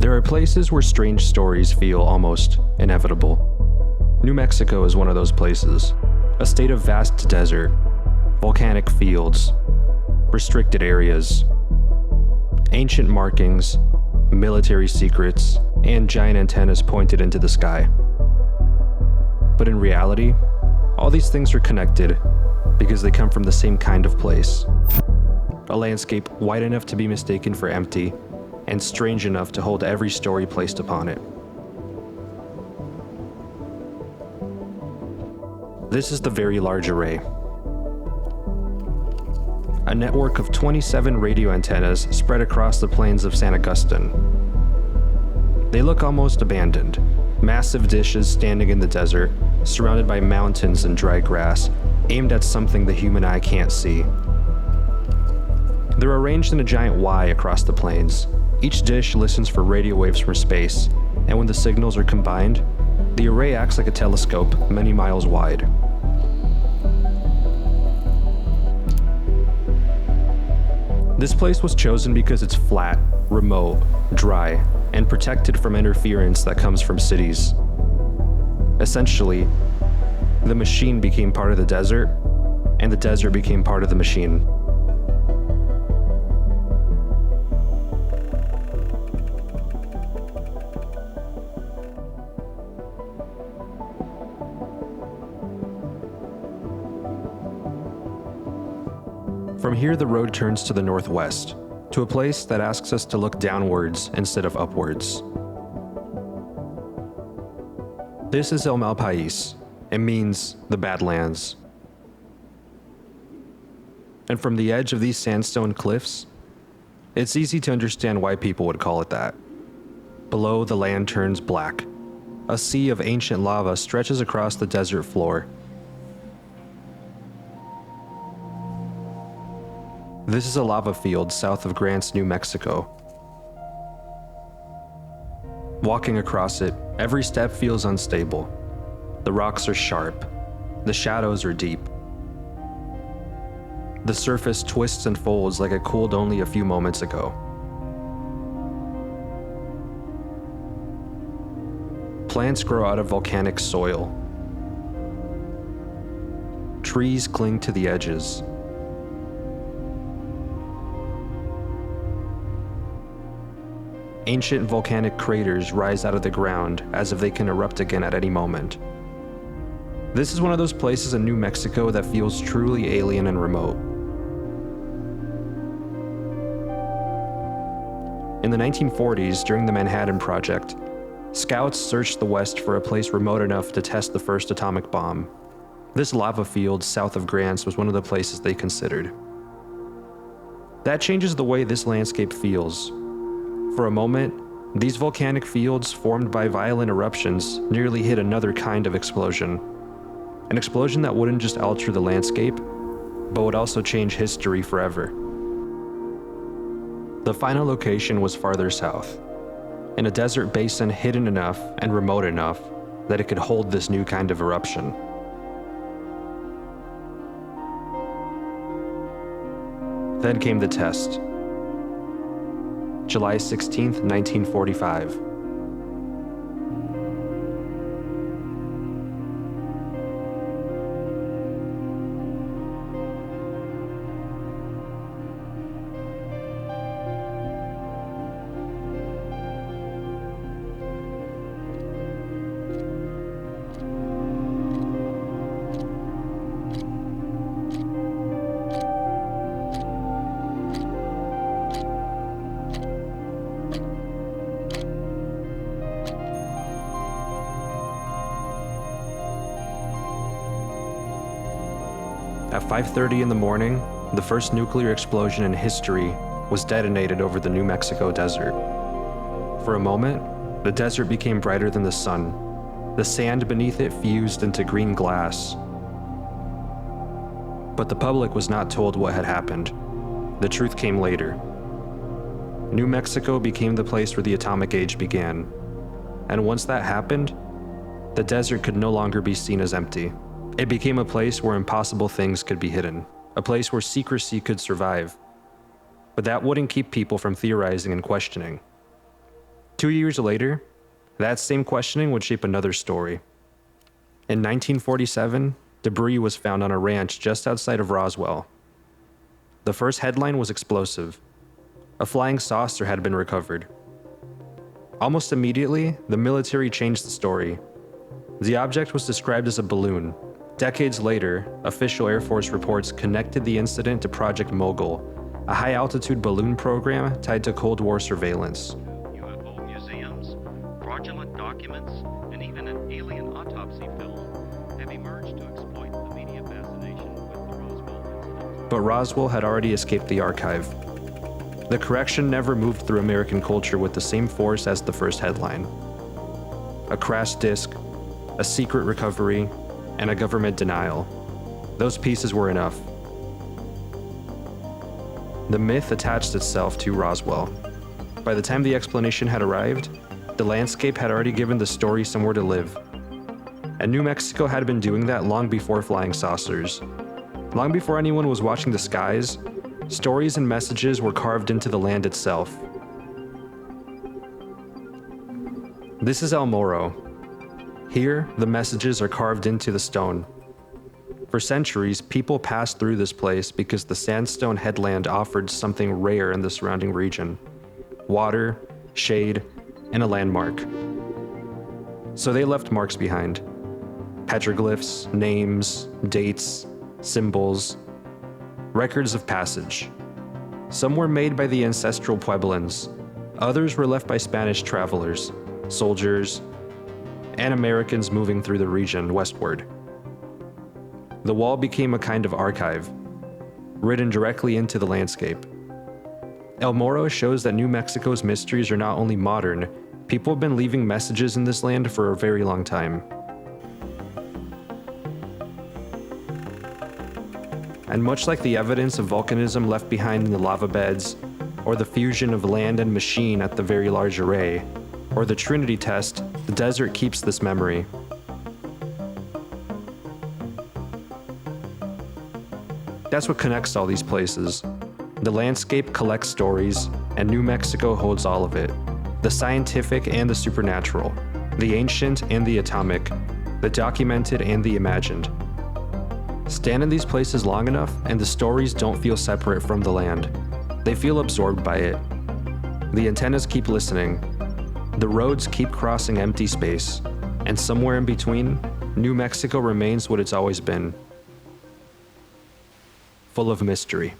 There are places where strange stories feel almost inevitable. New Mexico is one of those places. A state of vast desert, volcanic fields, restricted areas, ancient markings, military secrets, and giant antennas pointed into the sky. But in reality, all these things are connected because they come from the same kind of place. A landscape wide enough to be mistaken for empty, and strange enough to hold every story placed upon it. This is the Very Large Array, a network of 27 radio antennas spread across the plains of San Agustin. They look almost abandoned, massive dishes standing in the desert, surrounded by mountains and dry grass, aimed at something the human eye can't see. They're arranged in a giant Y across the plains. Each dish listens for radio waves from space, and when the signals are combined, the array acts like a telescope many miles wide. This place was chosen because it's flat, remote, dry, and protected from interference that comes from cities. Essentially, the machine became part of the desert, and the desert became part of the machine. From here, the road turns to the northwest, to a place that asks us to look downwards instead of upwards. This is El Malpais. It means the Badlands. And from the edge of these sandstone cliffs, it's easy to understand why people would call it that. Below, the land turns black. A sea of ancient lava stretches across the desert floor. This is a lava field south of Grants, New Mexico. Walking across it, every step feels unstable. The rocks are sharp. The shadows are deep. The surface twists and folds like it cooled only a few moments ago. Plants grow out of volcanic soil. Trees cling to the edges. Ancient volcanic craters rise out of the ground as if they can erupt again at any moment. This is one of those places in New Mexico that feels truly alien and remote. In the 1940s, during the Manhattan Project, scouts searched the West for a place remote enough to test the first atomic bomb. This lava field south of Grants was one of the places they considered. That changes the way this landscape feels. For a moment, these volcanic fields formed by violent eruptions nearly hit another kind of explosion. An explosion that wouldn't just alter the landscape, but would also change history forever. The final location was farther south, in a desert basin hidden enough and remote enough that it could hold this new kind of eruption. Then came the test. July 16th, 1945. At 5:30 in the morning, the first nuclear explosion in history was detonated over the New Mexico desert. For a moment, the desert became brighter than the sun. The sand beneath it fused into green glass. But the public was not told what had happened. The truth came later. New Mexico became the place where the atomic age began. And once that happened, the desert could no longer be seen as empty. It became a place where impossible things could be hidden, a place where secrecy could survive. But that wouldn't keep people from theorizing and questioning. 2 years later, that same questioning would shape another story. In 1947, debris was found on a ranch just outside of Roswell. The first headline was explosive. A flying saucer had been recovered. Almost immediately, the military changed the story. The object was described as a balloon. Decades later, official Air Force reports connected the incident to Project Mogul, a high-altitude balloon program tied to Cold War surveillance. UFO museums, fraudulent documents, and even an alien autopsy film have emerged to exploit the media fascination with the Roswell Incident. But Roswell had already escaped the archive. The correction never moved through American culture with the same force as the first headline. A crash disk, a secret recovery, and a government denial. Those pieces were enough. The myth attached itself to Roswell. By the time the explanation had arrived, the landscape had already given the story somewhere to live. And New Mexico had been doing that long before flying saucers. Long before anyone was watching the skies, stories and messages were carved into the land itself. This is El Morro. Here, the messages are carved into the stone. For centuries, people passed through this place because the sandstone headland offered something rare in the surrounding region: water, shade, and a landmark. So they left marks behind. Petroglyphs, names, dates, symbols, records of passage. Some were made by the ancestral Pueblans. Others were left by Spanish travelers, soldiers, and Americans moving through the region westward. The wall became a kind of archive, written directly into the landscape. El Morro shows that New Mexico's mysteries are not only modern, people have been leaving messages in this land for a very long time. And much like the evidence of volcanism left behind in the lava beds, or the fusion of land and machine at the Very Large Array, or the Trinity Test, the desert keeps this memory. That's what connects all these places. The landscape collects stories, and New Mexico holds all of it. The scientific and the supernatural, the ancient and the atomic, the documented and the imagined. Stand in these places long enough, and the stories don't feel separate from the land. They feel absorbed by it. The antennas keep listening. The roads keep crossing empty space. And somewhere in between, New Mexico remains what it's always been: full of mystery.